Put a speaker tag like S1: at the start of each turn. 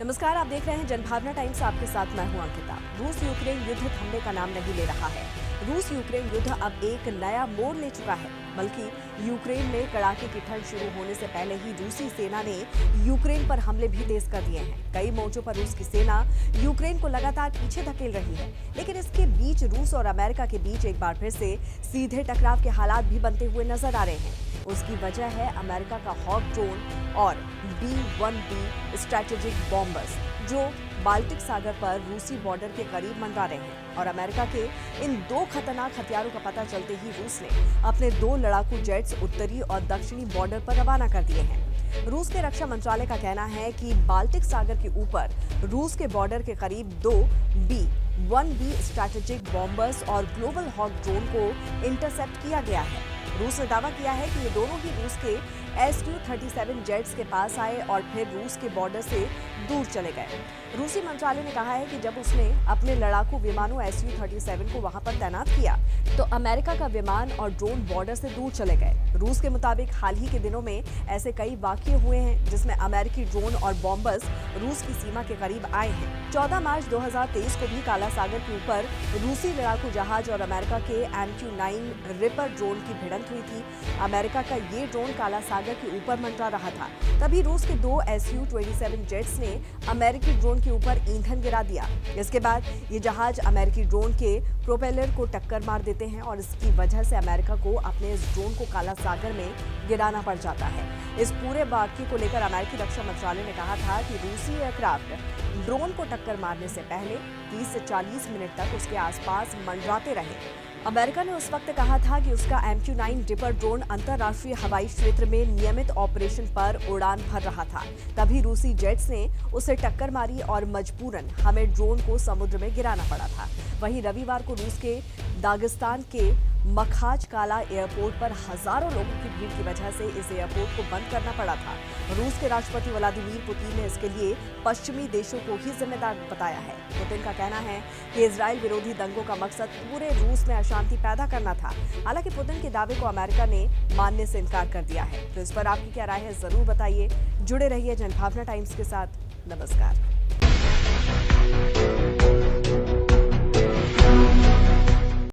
S1: नमस्कार, आप देख रहे हैं जनभावना टाइम्स। आपके साथ मैं हूं अंकिता। रूस यूक्रेन युद्ध थमने का नाम नहीं ले रहा है। रूस यूक्रेन युद्ध अब एक नया मोड़ ले चुका है। बल्कि यूक्रेन में कड़ाके की ठंड शुरू होने से पहले ही रूसी सेना ने यूक्रेन पर हमले भी तेज कर दिए हैं। कई मोर्चों पर रूस की सेना यूक्रेन को लगातार पीछे धकेल रही है, लेकिन इसके बीच रूस और अमेरिका के बीच एक बार फिर से सीधे टकराव के हालात भी बनते हुए नजर आ रहे हैं। उसकी वजह है अमेरिका का हॉक ड्रोन और B-1B स्ट्रैटेजिक बॉम्बर्स, जो बाल्टिक सागर पर रूसी बॉर्डर के करीब मंडरा रहे हैं। और अमेरिका के इन दो खतरनाक हथियारों का पता चलते ही रूस ने अपने 2 लड़ाकू जेट्स उत्तरी और दक्षिणी बॉर्डर पर रवाना कर दिए हैं। रूस के रक्षा मंत्रालय का कहना है कि बाल्टिक सागर के ऊपर रूस के बॉर्डर के करीब 2 B-1B स्ट्रैटेजिक बॉम्बर्स और ग्लोबल हॉक ड्रोन को इंटरसेप्ट किया गया है। रूस ने दावा किया है कि ये दोनों ही रूस के Su-37 जेट्स के पास आए और फिर रूस के बॉर्डर से दूर चले गए। रूसी मंत्रालय ने कहा है कि जब उसने अपने लड़ाकू विमानों Su-37 को वहां पर तैनात किया तो अमेरिका का विमान और ड्रोन बॉर्डर से दूर चले गए। रूस के मुताबिक हाल ही के दिनों में ऐसे कई वाकये हुए हैं जिसमें अमेरिकी ड्रोन और बॉम्बर्स रूस की सीमा के करीब आए हैं। 14 मार्च 2023 को भी काला सागर के ऊपर रूसी लड़ाकू जहाज और अमेरिका के MQ-9 रिपर ड्रोन की भिड़ंत हुई थी। अमेरिका का ये ड्रोन काला सागर के ऊपर मंडरा रहा था। तभी रूस के 2 Su-27 जेट्स ने अमेरिकी ड्रोन के ऊपर ईंधन गिरा दिया। इसके बाद ये जहाज अमेरिकी ड्रोन के प्रोपेलर को टक्कर मार देते हैं और इसकी वजह से अमेरिका को अपने इस ड्रोन को काला सागर में गिराना पड़ जाता है। इस पूरे वाकये को लेकर अमेरिकी रक्षा मंत्रालय ने कहा था कि रूसी एयरक्राफ्ट ड्रोन को टक्कर मारने से पहले 30 से 40 मिनट तक उसके आसपास मंडराते रहे। अमेरिका ने उस वक्त कहा था कि उसका MQ-9 रिपर ड्रोन अंतर्राष्ट्रीय हवाई क्षेत्र में नियमित ऑपरेशन पर उड़ान भर रहा था। तभी रूसी जेट्स ने उसे टक्कर मारी और मजबूरन हमें ड्रोन को समुद्र में गिराना पड़ा था। वहीं रविवार को रूस के दागिस्तान के मखाच काला एयरपोर्ट पर हजारों लोगों की भीड़ की वजह से इस एयरपोर्ट को बंद करना पड़ा था। रूस के राष्ट्रपति व्लादिमीर पुतिन ने इसके लिए पश्चिमी देशों को ही जिम्मेदार बताया है। पुतिन का कहना है कि इजराइल विरोधी दंगों का मकसद पूरे रूस में अशांति पैदा करना था। हालांकि पुतिन के दावे को अमेरिका ने मानने से इनकार कर दिया है। तो इस पर आपकी क्या राय है, जरूर बताइए। जुड़े रहिए जनभावना टाइम्स के साथ। नमस्कार।